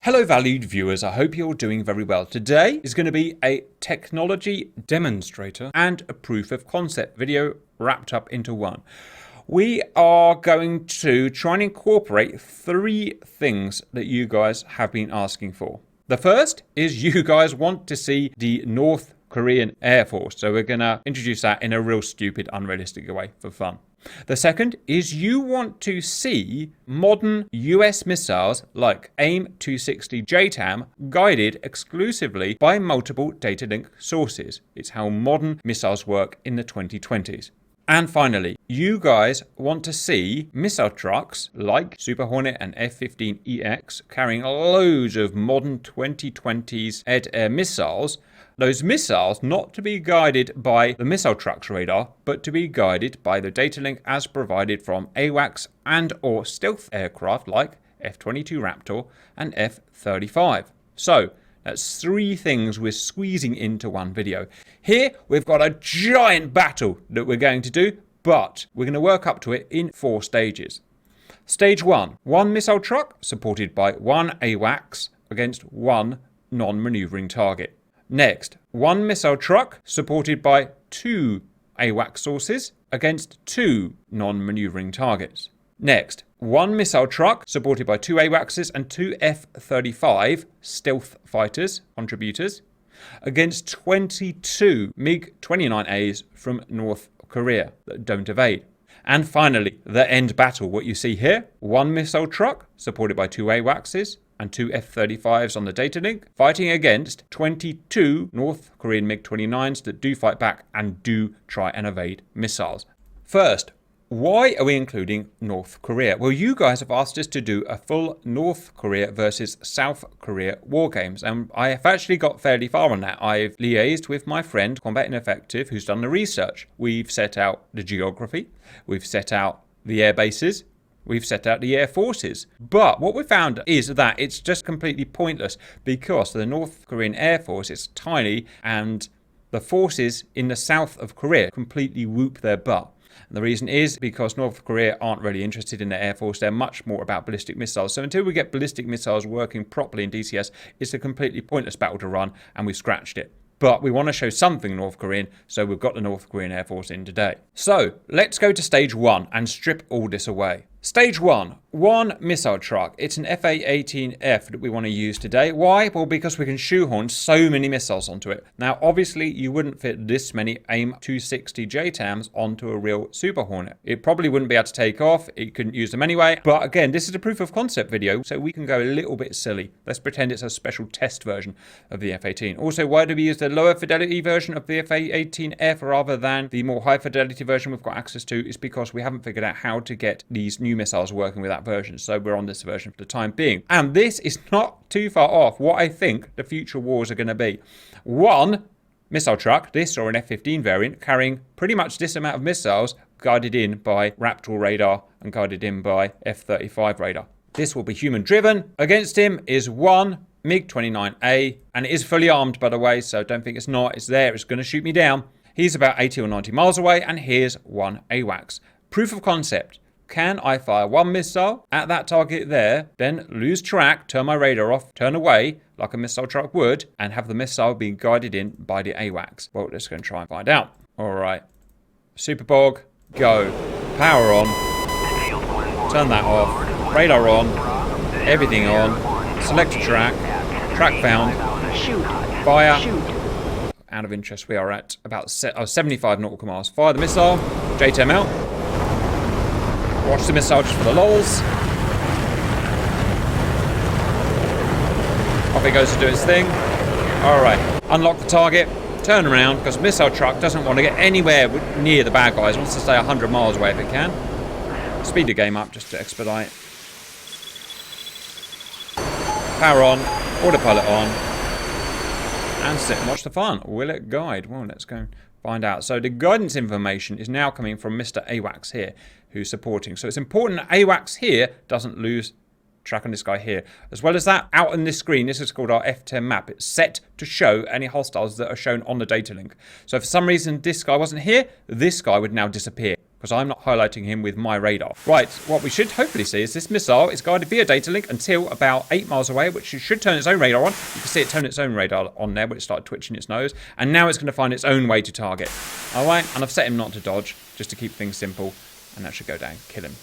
Hello valued viewers, I hope you're doing very well. Today is going to be a technology demonstrator and a proof of concept video wrapped up into one. We are going to try and incorporate three things that you guys have been asking for. The first is you guys want to see the North Korean Air Force, so we're going to introduce that in a real stupid, unrealistic way for fun. The second is you want to see modern US missiles like AIM-260 JTAM guided exclusively by multiple data link sources. It's how modern missiles work in the 2020s. And finally, you guys want to see missile trucks like Super Hornet and F-15EX carrying loads of modern 2020s air-to-air missiles. Those missiles not to be guided by the missile truck's radar, but to be guided by the data link as provided from AWACS and or stealth aircraft like F-22 Raptor and F-35. So, that's three things we're squeezing into one video. Here, we've got a giant battle that we're going to do, but we're going to work up to it in 4 stages. Stage 1, one missile truck supported by one AWACS against one non-maneuvering target. Next, one missile truck supported by 2 AWACS sources against 2 non-maneuvering targets. Next, one missile truck supported by 2 AWACSs and 2 F-35 stealth fighters, contributors, against 22 Mig-29As from North Korea that don't evade. And finally, the end battle, what you see here, one missile truck supported by 2 AWACSs and 2 F-35s on the data link, fighting against 22 North Korean Mig-29s that do fight back and do try and evade missiles. First, why are we including North Korea? Well, you guys have asked us to do a full North Korea versus South Korea war games, and I have actually got fairly far on that. I've liaised with my friend, Combat Ineffective, who's done the research. We've set out the geography, we've set out the air bases, we've set out the air forces. But what we found is that it's just completely pointless because the North Korean Air Force is tiny and the forces in the south of Korea completely whoop their butt. And the reason is because North Korea aren't really interested in the Air Force. They're much more about ballistic missiles. So until we get ballistic missiles working properly in DCS, it's a completely pointless battle to run, and we've scratched it. But we want to show something North Korean, so we've got the North Korean Air Force in today. So let's go to stage 1 and strip all this away. Stage 1, one missile truck. It's an FA-18F that we want to use today. Why? Well, because we can shoehorn so many missiles onto it. Now, obviously, you wouldn't fit this many AIM-260 JTAMs onto a real Super Hornet. It probably wouldn't be able to take off. You couldn't use them anyway. But again, this is a proof of concept video, so we can go a little bit silly. Let's pretend it's a special test version of the F-18. Also, why do we use the lower fidelity version of the FA-18F rather than the more high fidelity version we've got access to? Is because we haven't figured out how to get these new missiles working with that version, so we're on this version for the time being. And this is not too far off what I think the future wars are going to be. One missile truck, this or an F-15 variant, carrying pretty much this amount of missiles guided in by Raptor radar and guided in by F-35 radar. This will be human driven. Against him is one Mig-29A, and it is fully armed, by the way, so don't think it's not. It's there. It's going to shoot me down. He's about 80 or 90 miles away, and here's one AWACS. Proof of concept. Can I fire one missile at that target there, then lose track, turn my radar off, turn away like a missile truck would, and have the missile being guided in by the AWACS? Well, let's go and try and find out. All right. Super Bog, go. Power on. Turn that off. Radar on. Everything on. Select a track. Track found. Shoot. Fire. Shoot. Out of interest, we are at about 75 nautical miles. Fire the missile. JTAM out. Watch the missile just for the lols. Off it goes to do its thing. Alright, unlock the target, turn around, because the missile truck doesn't want to get anywhere near the bad guys. It wants to stay 100 miles away if it can. Speed the game up just to expedite. Power on, autopilot on, and sit and watch the fun. Will it guide? Well, let's go find out. So the guidance information is now coming from Mr. AWACS here, who's supporting. So it's important that AWACS here doesn't lose track on this guy here. As well as that, out on this screen, this is called our F10 map. It's set to show any hostiles that are shown on the data link. So if for some reason this guy wasn't here, this guy would now disappear. because I'm not highlighting him with my radar. Right, what we should hopefully see is this missile is guided via data link until about 8 miles away, which it should turn its own radar on. You can see it turn its own radar on there, but it started twitching its nose. And now it's going to find its own way to target. All right, and I've set him not to dodge, just to keep things simple. And that should go down. Kill him.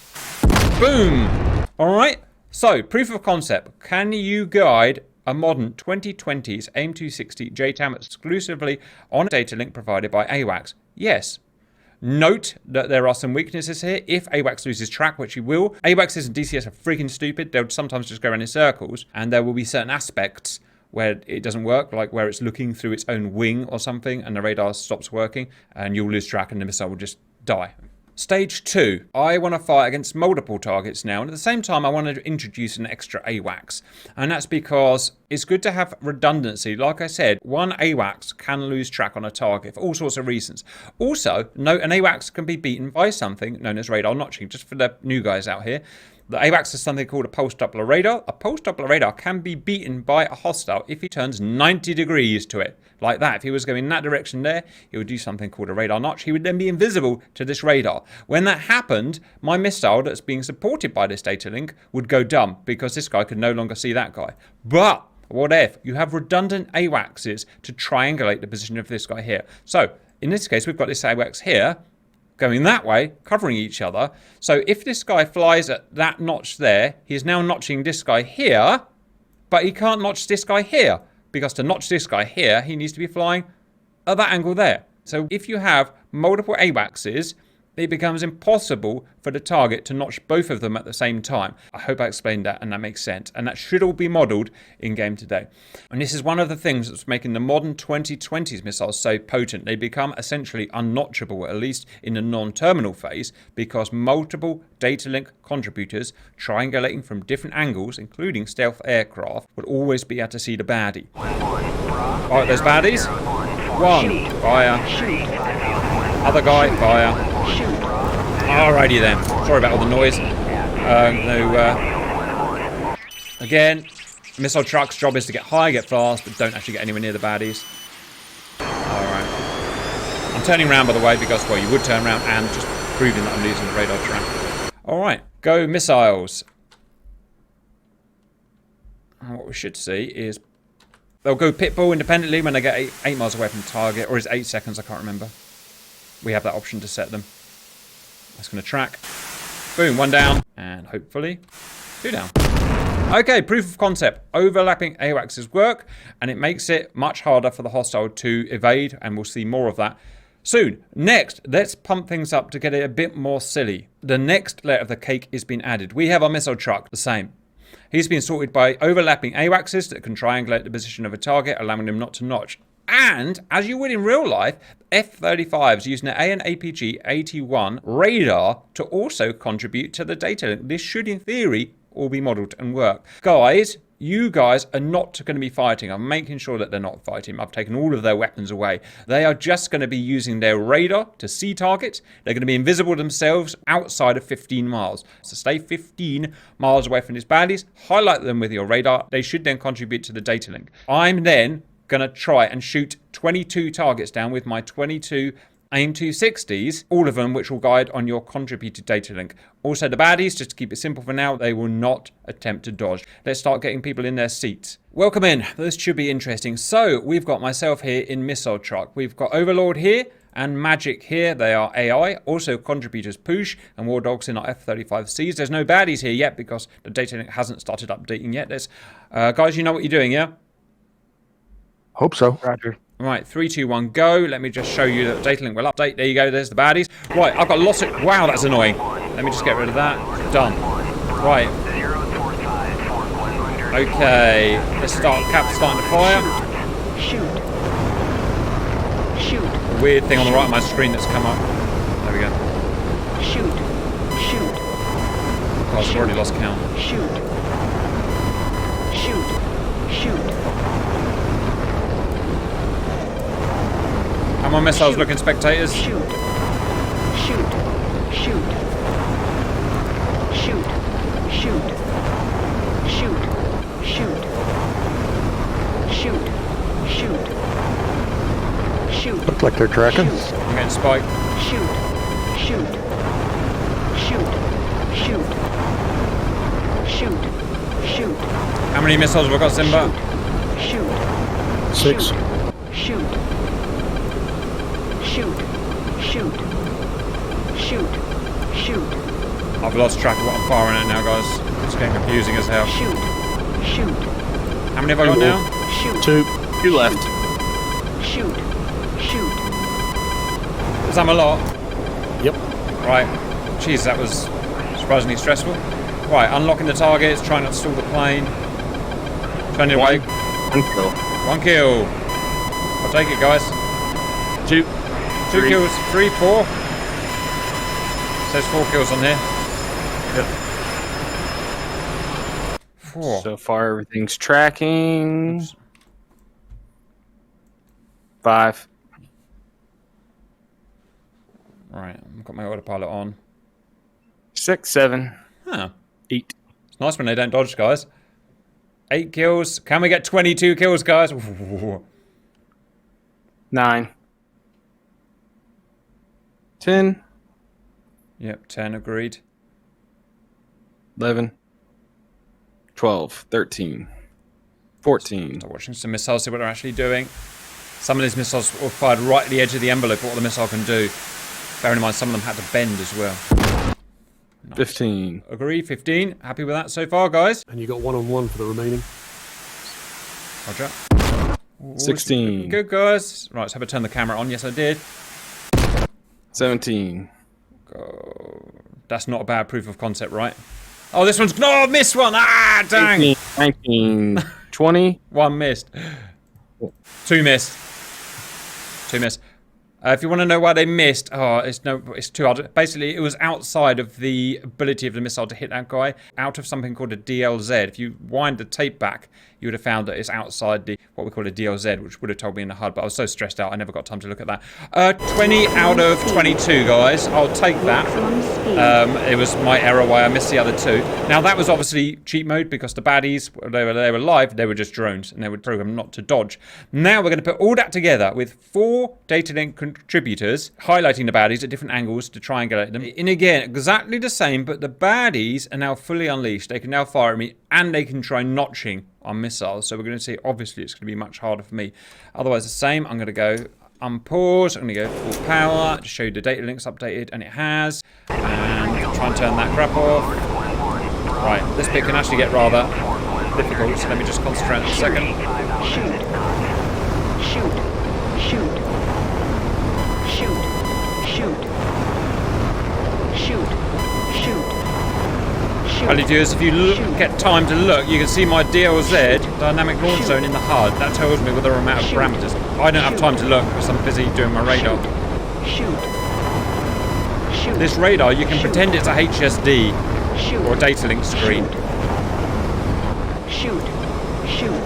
Boom! All right, so proof of concept. Can you guide a modern 2020s AIM-260 JTAM exclusively on a data link provided by AWACS? Yes. Note that there are some weaknesses here. If AWACS loses track, which he will, AWACS and DCS are freaking stupid. They'll sometimes just go around in circles, and there will be certain aspects where it doesn't work, like where it's looking through its own wing or something, and the radar stops working, and you'll lose track, and the missile will just die. Stage 2. I want to fight against multiple targets now, and at the same time I want to introduce an extra AWACS. And that's because it's good to have redundancy. Like I said, one AWACS can lose track on a target for all sorts of reasons. Also, note an AWACS can be beaten by something known as radar notching, just for the new guys out here. The AWACS is something called a pulse Doppler radar. A pulse Doppler radar can be beaten by a hostile if he turns 90 degrees to it. Like that. If he was going in that direction there, he would do something called a radar notch. He would then be invisible to this radar. When that happened, my missile that's being supported by this data link would go dumb because this guy could no longer see that guy. But what if you have redundant AWACSs to triangulate the position of this guy here? So in this case, we've got this AWACS here going that way, covering each other. So if this guy flies at that notch there, he is now notching this guy here, but he can't notch this guy here, because to notch this guy here, he needs to be flying at that angle there. So if you have multiple AWACSs, it becomes impossible for the target to notch both of them at the same time. I hope I explained that and that makes sense. And that should all be modeled in game today. And this is one of the things that's making the modern 2020s missiles so potent. They become essentially unnotchable, at least in the non-terminal phase, because multiple data link contributors triangulating from different angles, including stealth aircraft, would always be able to see the baddie. All right, there's baddies. One, fire. Other guy, fire. Alrighty then. Sorry about all the noise. Again, missile truck's job is to get high, get fast, but don't actually get anywhere near the baddies. Alright. I'm turning around, by the way, because, well, you would turn around and just proving that I'm losing the radar track. Alright, go missiles. And what we should see is they'll go pitbull independently when they get 8 miles away from the target, or is it 8 seconds? I can't remember. We have that option to set them. That's going to track. Boom, 1 down. And hopefully 2 down. Okay, proof of concept. Overlapping AWACSs work, and it makes it much harder for the hostile to evade, and we'll see more of that soon. Next, let's pump things up to get it a bit more silly. The next layer of the cake is being added. We have our missile truck, the same. He's been sorted by overlapping AWACSs that can triangulate the position of a target, allowing them not to notch. And, as you would in real life, F-35s using an AN/APG-81 radar to also contribute to the data link. This should, in theory, all be modelled and work. Guys, you guys are not going to be fighting. I'm making sure that they're not fighting. I've taken all of their weapons away. They are just going to be using their radar to see targets. They're going to be invisible themselves outside of 15 miles. So stay 15 miles away from these baddies. Highlight them with your radar. They should then contribute to the data link. I'm then going to try and shoot 22 targets down with my 22 AIM-260s, all of them which will guide on your contributed data link. Also the baddies, just to keep it simple for now, they will not attempt to dodge. Let's start getting people in their seats. Welcome in. This should be interesting. So we've got myself here in missile truck. We've got Overlord here and Magic here. They are AI. Also contributors Poosh and War Dogs in our F-35Cs. There's no baddies here yet because the data link hasn't started updating yet. There's, guys, you know what you're doing, yeah? Hope so. Roger. Right, 3, 2, 1, go. Let me just show you that the data link will update. There you go, there's the baddies. Right, I've got lots of... Wow, that's annoying. Let me just get rid of that. Done. Right. Okay, let's start. Cap's starting to fire. Shoot. Shoot. Weird thing on the right of my screen that's come up. There we go. Shoot. Shoot. Oh, I've already lost count. Shoot. Shoot. Shoot. Come on, missiles looking spectators. Shoot. Shoot. Shoot. Shoot. Shoot. Shoot. Shoot. Shoot. Shoot. Shoot. Look like they're tracking. Shoot. I'm getting spiked. Shoot. Shoot. How many missiles have we got, Simba? Shoot. 6. Shoot. Shoot. Shoot. Shoot. Shoot. I've lost track of what I'm firing at now, guys. It's getting confusing as hell. Shoot. Shoot. How many have I got now? Shoot. 2. 2 left. Shoot. Shoot. Is that a lot? Yep. Right. Jeez, that was surprisingly stressful. Right, unlocking the targets, trying not to stall the plane. Turning it away. 1 kill. 1 kill. I'll take it, guys. 2. 2 3. kills. 3, 4. Says 4 kills on here. Yep. 4. So far, everything's tracking. 5. Right, I've got my autopilot on. 6, 7, Huh. 8. It's nice when they don't dodge, guys. 8 kills. Can we get 22 kills, guys? 9. 10. Yep, 10 agreed. 11. 12. 13. 14. So watching some missiles, see what they're actually doing. Some of these missiles were fired right at the edge of the envelope of what the missile can do. Bearing in mind, some of them had to bend as well. Nice. 15. Agree, 15. Happy with that so far, guys? And you got 1-on-1 for the remaining. Roger. Ooh, 16. Good, guys. Right, let's have a turn the camera on. Yes, I did. 17. Oh, that's not a bad proof of concept, right? Oh, this one's... No, I missed one! Ah, dang! 18, 19. 20. 1 missed. 2 missed. 2 missed. If you want to know why they missed, it's too hard. Basically, it was outside of the ability of the missile to hit that guy, out of something called a DLZ. If you wind the tape back, you would have found that it's outside the what we call a DLZ, which would have told me in the HUD, but I was so stressed out, I never got time to look at that. 20 out of 22, guys. I'll take that. It was my error why I missed the other 2. Now, that was obviously cheat mode because the baddies, they were live, they were just drones, and they were programmed not to dodge. Now, we're going to put all that together with 4 data link contributors, highlighting the baddies at different angles to triangulate them. And again, exactly the same, but the baddies are now fully unleashed. They can now fire at me, and they can try notching on missiles. So we're going to see, obviously, it's going to be much harder for me. Otherwise, the same. I'm going to go unpause. I'm going to go full power to show you the data links updated, and it has. And try and turn that crap off. Right, this bit can actually get rather difficult, so let me just concentrate a second. Shoot. Shoot. Shoot. Shoot. Shoot. Shoot. Shoot. Shoot. Only viewers, if you get time to look, you can see my DLZ, dynamic launch zone, in the HUD. That tells me whether I'm out of parameters. I don't have time to look because I'm busy doing my radar. Shoot. Shoot. This radar, you can pretend it's a HSD Shoot. or a data link screen. Shoot. Shoot.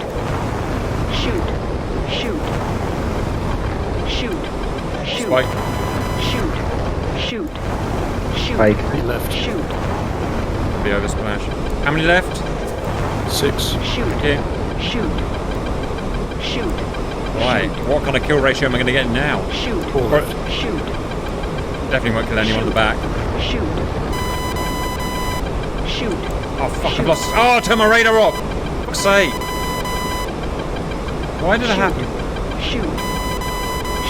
Shoot. Shoot. Shoot. Shoot. Spike. Shoot. Shoot. Shoot. Spike. 8 left. Shoot. Be over splash. How many left? 6. Shoot. Yeah. Shoot. Shoot. Right. What kind of kill ratio am I going to get now? Shoot. 4 left. Shoot. Definitely won't kill anyone at the back. Shoot. Shoot. Oh, fuck, I've lost... Oh, turn my radar off! For fuck's sake. Why did that happen? Shoot.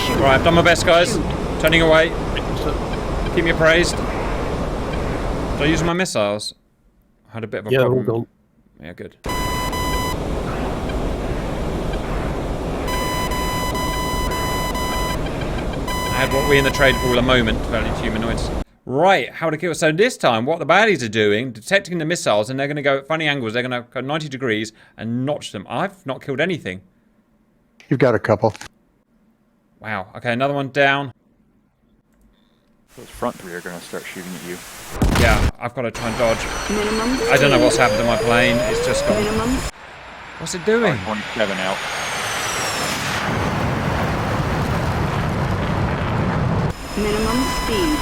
Shoot. Right, I've done my best, guys. Shoot. Turning away. Keep me appraised. Did I use my missiles? I had a bit of a Yeah, they're all problem. gone. Yeah, good. I had what we in the trade call a moment, valiant humanoids. Right, how to kill. So this time, what the baddies are doing, detecting the missiles, and they're going to go at funny angles. They're going to go 90 degrees and notch them. I've not killed anything. You've got a couple. Wow. Okay, another one down. Those front 3 are going to start shooting at you. Yeah, I've got to try and dodge. Minimum. I don't know what's happened to my plane. It's just gone. Minimum. What's it doing? 27 out. Minimum speed.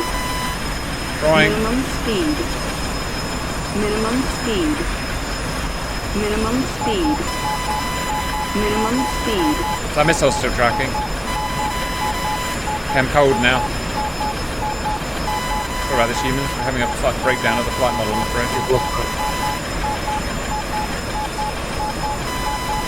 Trying. Minimum speed. Minimum speed. Minimum speed. Minimum speed. That missile's still tracking. Okay, I'm cold now. Sorry about this, humans. We're having a slight breakdown of the flight model, I'm afraid.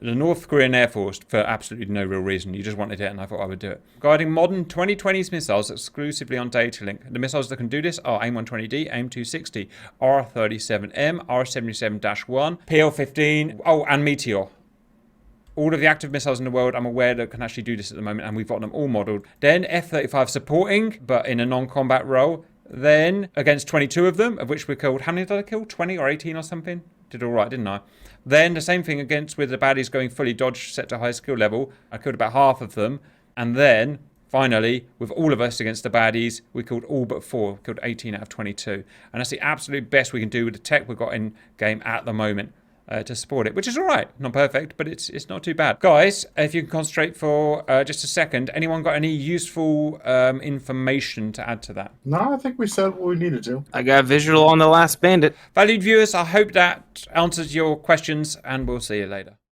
the North Korean Air Force for absolutely no real reason. You just wanted it and I thought I would do it. Guiding modern 2020s missiles exclusively on data link. The missiles that can do this are AIM-120D, AIM-260, R-37M, R-77-1, PL-15, oh, and Meteor. All of the active missiles in the world, I'm aware that can actually do this at the moment, and we've got them all modelled. Then F-35 supporting, but in a non-combat role. Then against 22 of them, of which we killed, how many did I kill? 20 or 18 or something? Did all right, didn't I? Then the same thing against with the baddies going fully dodge set to high skill level. I killed about half of them. And then finally, with all of us against the baddies, we killed all but 4. Killed 18 out of 22. And that's the absolute best we can do with the tech we've got in game at the moment. To support it, which is all right. Not perfect, but it's not too bad. Guys, if you can concentrate for just a second, anyone got any useful information to add to that? No, I think we said what we needed to. I got visual on the last bandit. Valued viewers, I hope that answers your questions, and we'll see you later.